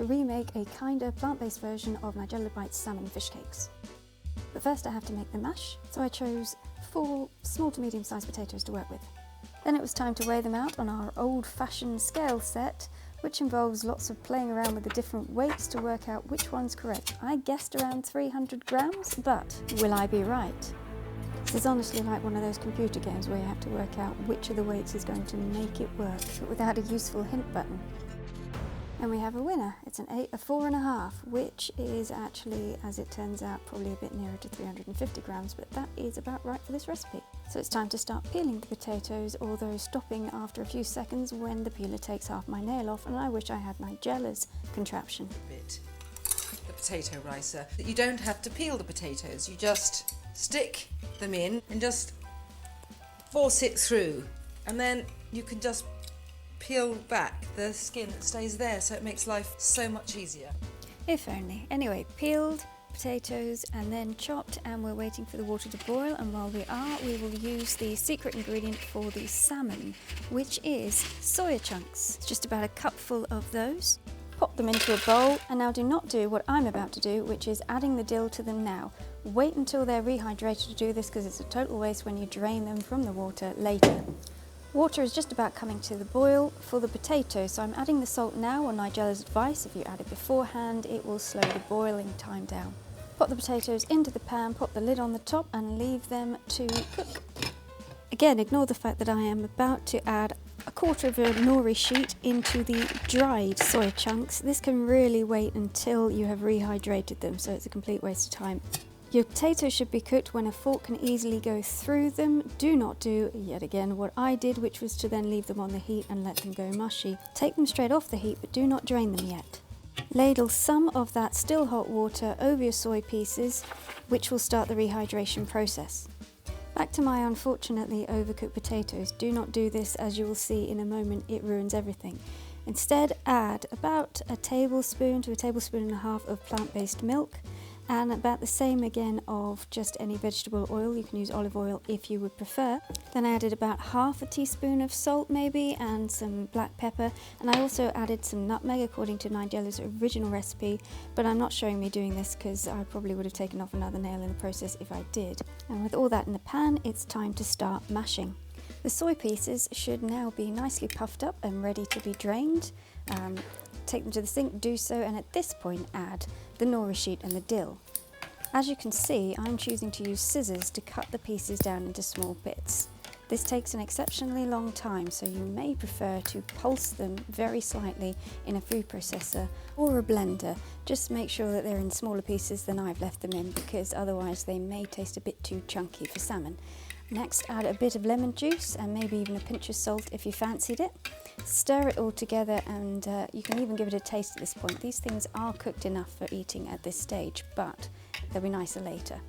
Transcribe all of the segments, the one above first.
to remake a kinder plant-based version of Nigella Bites salmon fish cakes. But first I have to make the mash, so I chose 4 small to medium-sized potatoes to work with. Then it was time to weigh them out on our old-fashioned scale set, which involves lots of playing around with the different weights to work out which one's correct. I guessed around 300 grams, but will I be right? This is honestly like one of those computer games where you have to work out which of the weights is going to make it work, but without a useful hint button. And we have a winner. It's a 4.5, which is actually, as it turns out, probably a bit nearer to 350 grams, but that is about right for this recipe. So it's time to start peeling the potatoes, although stopping after a few seconds when the peeler takes half my nail off, and I wish I had Nigella's contraption. The potato ricer. You don't have to peel the potatoes, you just stick them in and just force it through, and then you can just peel back the skin that stays there, so it makes life so much easier. If only. Anyway, peeled potatoes and then chopped, and we're waiting for the water to boil, and while we are, we will use the secret ingredient for the salmon, which is soya chunks. It's just about a cupful of those. Pop them into a bowl, and now do not do what I'm about to do, which is adding the dill to them now. Wait until they're rehydrated to do this, because it's a total waste when you drain them from the water later. Water is just about coming to the boil for the potatoes, so I'm adding the salt now on Nigella's advice. If you add it beforehand, it will slow the boiling time down. Pop the potatoes into the pan, pop the lid on the top and leave them to cook. Again, ignore the fact that I am about to add a quarter of a nori sheet into the dried soya chunks. This can really wait until you have rehydrated them, so it's a complete waste of time. Your potatoes should be cooked when a fork can easily go through them. Do not do, yet again, what I did, which was to then leave them on the heat and let them go mushy. Take them straight off the heat, but do not drain them yet. Ladle some of that still hot water over your soy pieces, which will start the rehydration process. Back to my unfortunately overcooked potatoes. Do not do this, as you will see in a moment, it ruins everything. Instead, add about a tablespoon to a tablespoon and a half of plant-based milk, and about the same again of just any vegetable oil. You can use olive oil if you would prefer. Then I added about half a teaspoon of salt maybe, and some black pepper, and I also added some nutmeg according to Nigella's original recipe, but I'm not showing me doing this because I probably would have taken off another nail in the process if I did. And with all that in the pan, it's time to start mashing. The soy pieces should now be nicely puffed up and ready to be drained. Take them to the sink, do so, and at this point add the nori sheet and the dill. As you can see, I'm choosing to use scissors to cut the pieces down into small bits. This takes an exceptionally long time, so you may prefer to pulse them very slightly in a food processor or a blender. Just make sure that they're in smaller pieces than I've left them in, because otherwise they may taste a bit too chunky for salmon. Next, add a bit of lemon juice and maybe even a pinch of salt if you fancied it. Stir it all together, and you can even give it a taste at this point. These things are cooked enough for eating at this stage, but they'll be nicer later.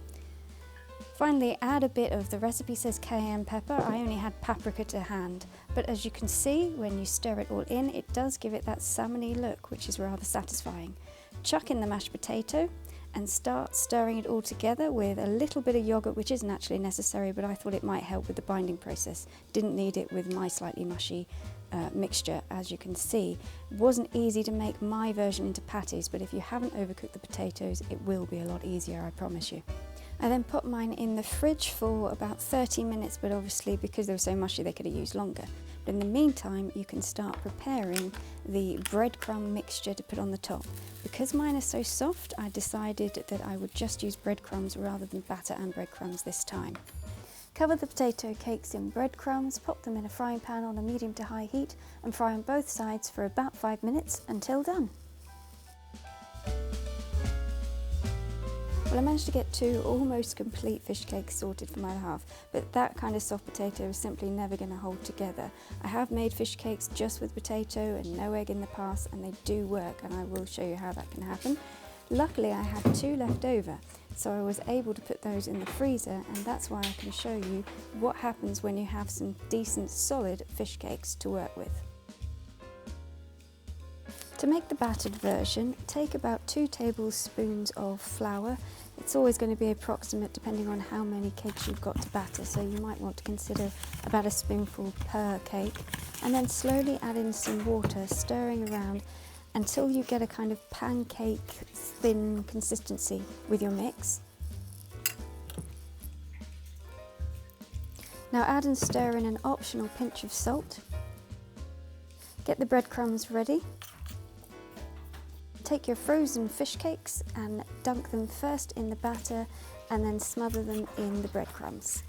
Finally, add a bit of, the recipe says cayenne pepper. I only had paprika to hand, but as you can see, when you stir it all in, it does give it that salmony look, which is rather satisfying. Chuck in the mashed potato and start stirring it all together with a little bit of yogurt, which isn't actually necessary, but I thought it might help with the binding process. Didn't need it with my slightly mushy mixture, as you can see. It wasn't easy to make my version into patties, but if you haven't overcooked the potatoes, it will be a lot easier, I promise you. I then put mine in the fridge for about 30 minutes, but obviously because they were so mushy they could have used longer. But in the meantime, you can start preparing the breadcrumb mixture to put on the top. Because mine are so soft, I decided that I would just use breadcrumbs rather than batter and breadcrumbs this time. Cover the potato cakes in breadcrumbs, pop them in a frying pan on a medium to high heat, and fry on both sides for about 5 minutes until done. Well, I managed to get 2 almost complete fish cakes sorted for my half, but that kind of soft potato is simply never going to hold together. I have made fish cakes just with potato and no egg in the past, and they do work, and I will show you how that can happen. Luckily, I had 2 left over, so I was able to put those in the freezer, and that's why I can show you what happens when you have some decent solid fish cakes to work with. To make the battered version, take about 2 tablespoons of flour. It's always going to be approximate depending on how many cakes you've got to batter, so you might want to consider about a spoonful per cake. And then slowly add in some water, stirring around until you get a kind of pancake thin consistency with your mix. Now add and stir in an optional pinch of salt. Get the breadcrumbs ready. Take your frozen fish cakes and dunk them first in the batter and then smother them in the breadcrumbs.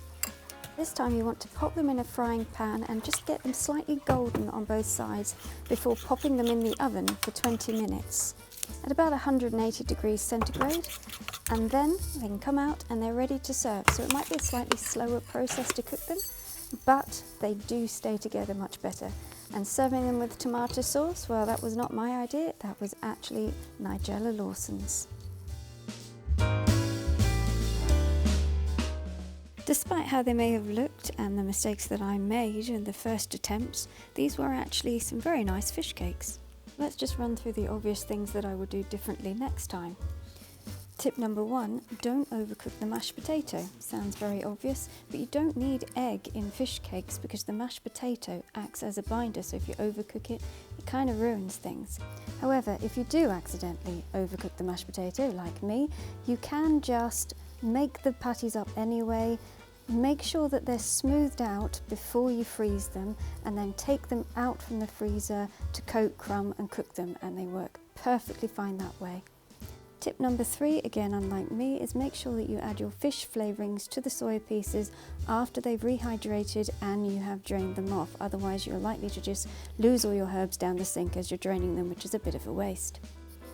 This time you want to pop them in a frying pan and just get them slightly golden on both sides before popping them in the oven for 20 minutes at about 180 degrees centigrade, and then they can come out and they're ready to serve. So it might be a slightly slower process to cook them, but they do stay together much better. And serving them with tomato sauce, well, that was not my idea, that was actually Nigella Lawson's. Despite how they may have looked and the mistakes that I made in the first attempts, these were actually some very nice fish cakes. Let's just run through the obvious things that I would do differently next time. Tip number 1, don't overcook the mashed potato. Sounds very obvious, but you don't need egg in fish cakes because the mashed potato acts as a binder, so if you overcook it, it kind of ruins things. However, if you do accidentally overcook the mashed potato, like me, you can just make the patties up anyway. Make sure that they're smoothed out before you freeze them, and then take them out from the freezer to coat crumb and cook them, and they work perfectly fine that way. Tip number 3, again unlike me, is make sure that you add your fish flavourings to the soya pieces after they've rehydrated and you have drained them off. Otherwise you're likely to just lose all your herbs down the sink as you're draining them, which is a bit of a waste.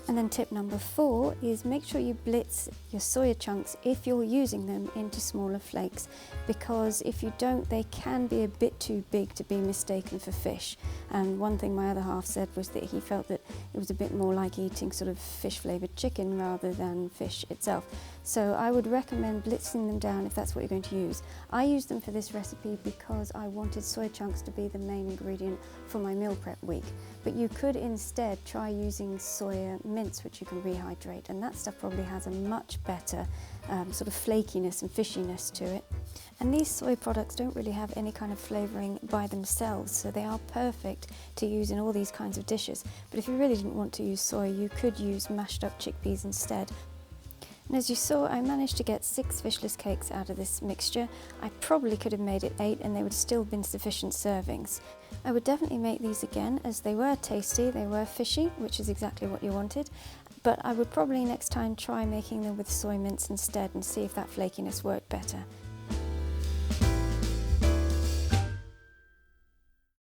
And then tip number 4 is make sure you blitz your soya chunks if you're using them into smaller flakes, because if you don't, they can be a bit too big to be mistaken for fish. And one thing my other half said was that he felt that it was a bit more like eating sort of fish flavoured chicken rather than fish itself. So I would recommend blitzing them down if that's what you're going to use. I used them for this recipe because I wanted soya chunks to be the main ingredient for my meal prep week. But you could instead try using soya mince, which you can rehydrate, and that stuff probably has a much better sort of flakiness and fishiness to it. And these soy products don't really have any kind of flavouring by themselves, so they are perfect to use in all these kinds of dishes. But if you really didn't want to use soy, you could use mashed up chickpeas instead. And as you saw, I managed to get 6 fishless cakes out of this mixture. I probably could have made it 8 and they would still have been sufficient servings. I would definitely make these again, as they were tasty, they were fishy, which is exactly what you wanted. But I would probably next time try making them with soy mince instead and see if that flakiness worked better.